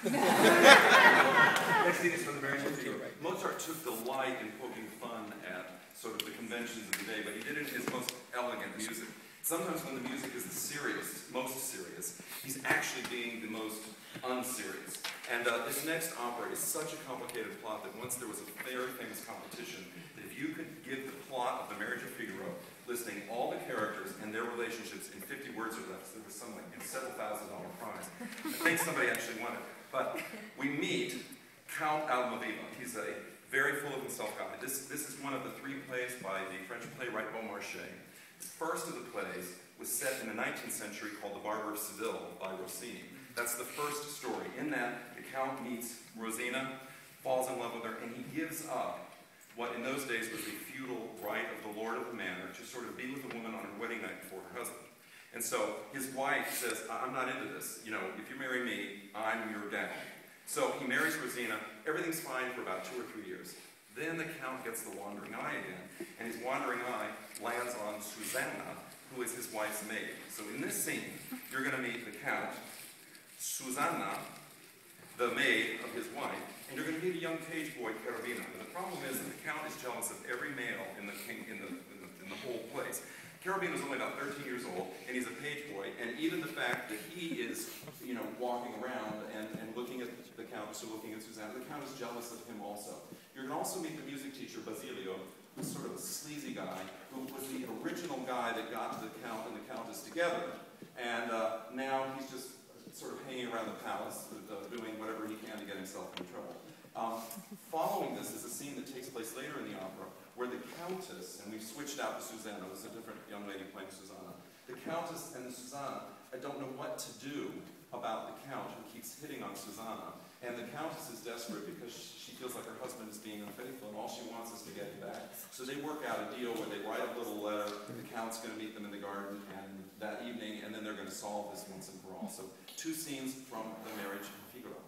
Next thing is from the Marriage of Figaro. Mozart took delight in poking fun at sort of the conventions of the day, but he did it in his most elegant music. Sometimes when the music is the serious, most serious, he's actually being the most unserious. And this next opera is such a complicated plot that once there was a very famous competition that if you could give the plot of the Marriage of Figaro, listing all the characters and their relationships in 50 words or less, there was some like several $1,000 prize. I think somebody actually won it. But we meet Count Almaviva. He's a very full of himself guy. This is one of the 3 plays by the French playwright Beaumarchais. The first of the plays was set in the 19th century called The Barber of Seville by Rossini. That's the first story. In that, the Count meets Rosina, falls in love with her, and he gives up what in those days was the feudal right of the lord of the manor to sort of be with a woman on her wedding night before her husband. And so his wife says, I'm not into this. You know, if you marry me, I'm your dad. So he marries Rosina. Everything's fine for about 2 or 3 years. Then the Count gets the wandering eye again, and his wandering eye lands on Susanna, who is his wife's maid. So in this scene, you're going to meet the Count, Susanna, the maid of his wife, and you're going to meet a young page boy, Cherubino. And the problem is that the Count is jealous of every male in the whole place. Cherubino's only about 13 years old, and he's a page boy, and even the fact that he is, you know, walking around and looking at the Count, so looking at Susanna, the Count is jealous of him also. You're going to also meet the music teacher, Basilio, who's sort of a sleazy guy, who was the original guy that got the Count and the Countess together, and now he's just sort of hanging around the palace, doing whatever he can to get himself in trouble. Following this is a scene that takes place later in the opera, where the Countess, and we've switched out to Susanna, there's a different young lady playing Susanna. The Countess and the Susanna, I don't know what to do about the Count who keeps hitting on Susanna. And the Countess is desperate because she feels like her husband is being unfaithful and all she wants is to get him back. So they work out a deal where they write a little letter, the Count's going to meet them in the garden and that evening, and then they're going to solve this once and for all. So 2 scenes from the Marriage of Figaro.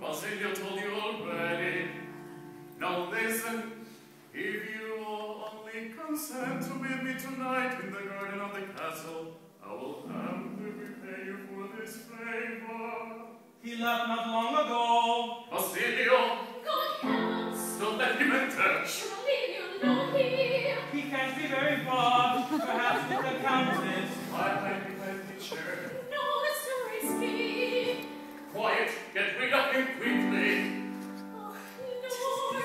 Basilio told you already. Now listen, if you will only consent to meet me tonight in the garden of the castle, I will amply repay you for this favor. He left not long ago. Basilio! Good heavens! Don't let him enter. Surely you know him. He can't be very far, perhaps with the Countess. I might be my teacher. No, it's too risky. Quiet, get rid of him quickly. Oh, Lord,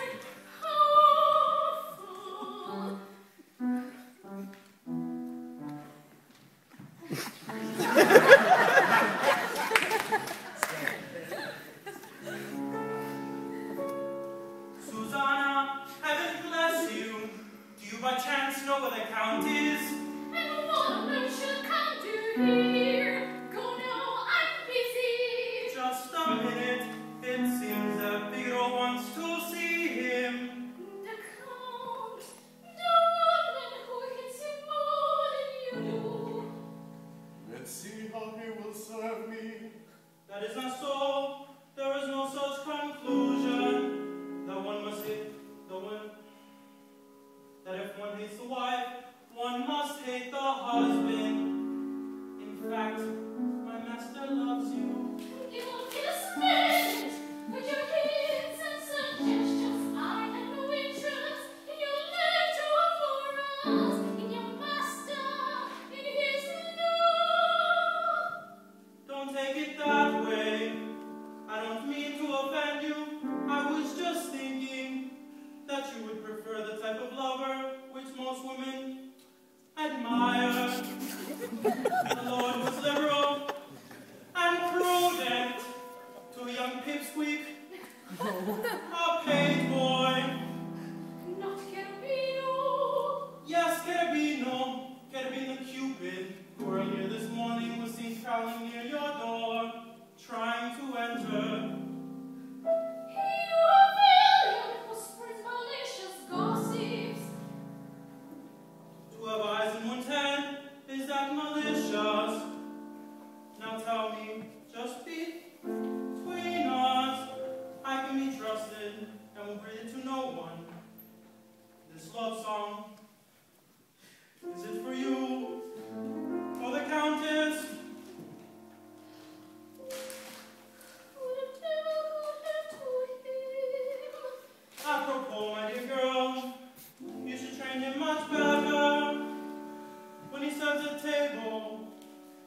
how awful. Susanna, heaven bless you. Do you by chance know where the Count is? And hate the husband. In fact, my master loves you. You won't get a smidge with your hints and suggestions. I have no interest in your little morals, in your master, in his love. Don't take it that way. I don't mean to offend you. I was just thinking that you would prefer the type of lover which most women admire. The Lord was liberal and prudent to a young pipsqueak, a paid boy. Not Cherubino. Yes, Cherubino Cupid, who earlier this morning was seen prowling near your door, trying to enter. He a villain who spreads malicious gossips. To have eyes in one's head, is that malicious? Now tell me, just between us, I can be trusted and will breathe it to no one. This love song, is it for you or the Countess? Apropos, my dear girl, you should train him much better. When he serves at table,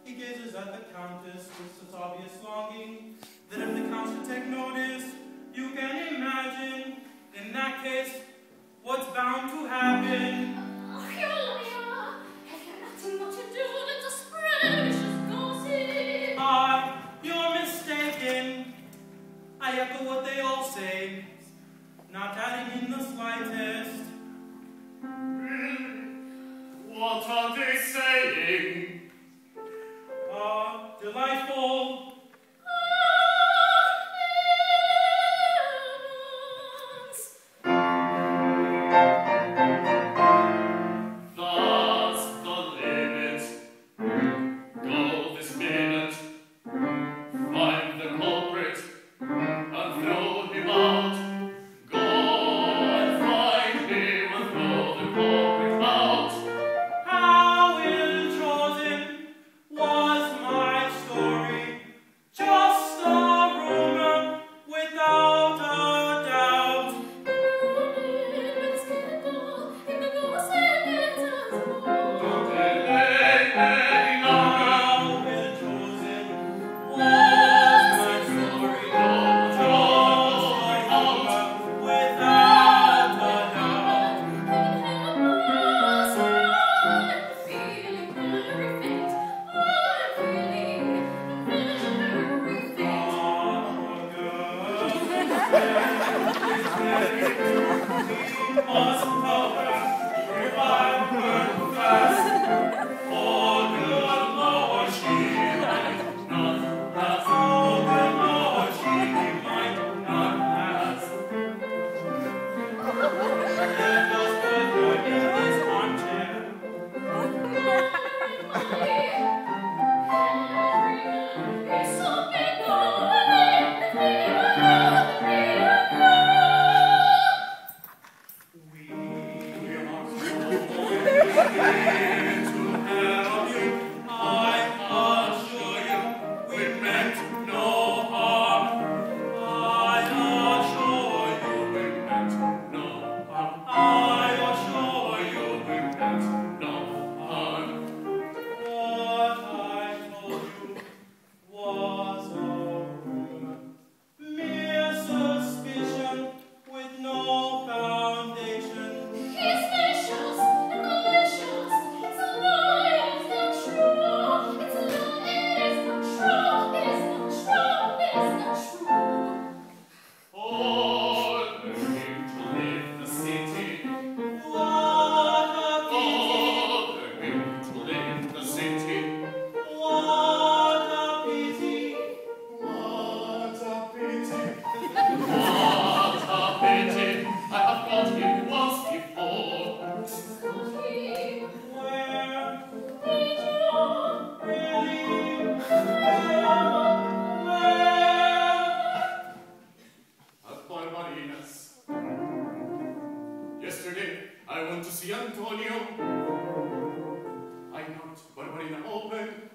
he gazes at the Countess with such obvious longing that if the Count should take notice, you can imagine, in that case, what's bound to happen. Oh, you liar! Have you nothing more to do than to spread vicious gossip? Ah, you're mistaken. I echo what they all say, not adding in the slightest. What are they saying? Ah, delightful. That's the limit. Go this minute. Find the culprit and throw him out. Go and find him and throw the culprit out. How will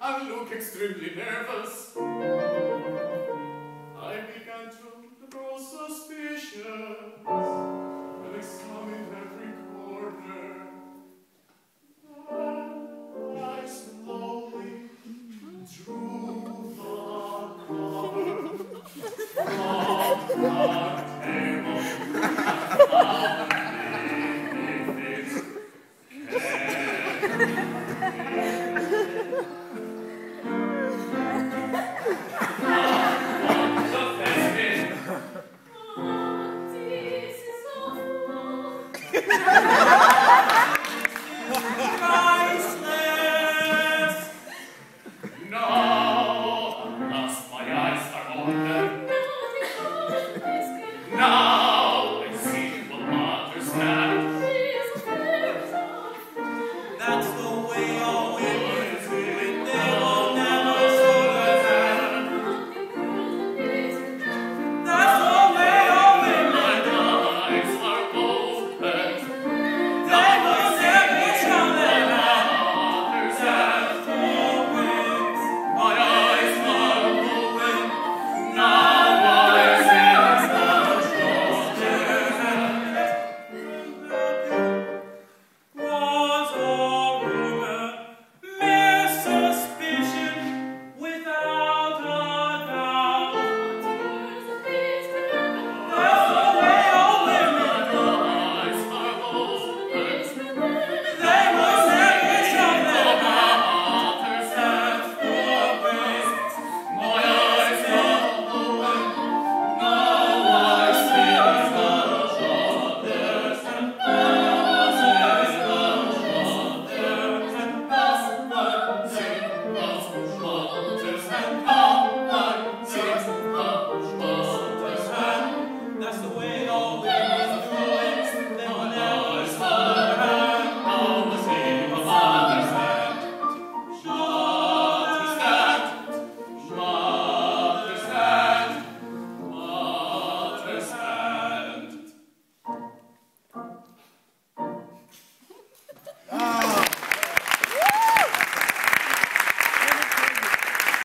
and look extremely nervous. I began to grow suspicious and examined every corner. I slowly drew the cover from the table and found beneath it everything.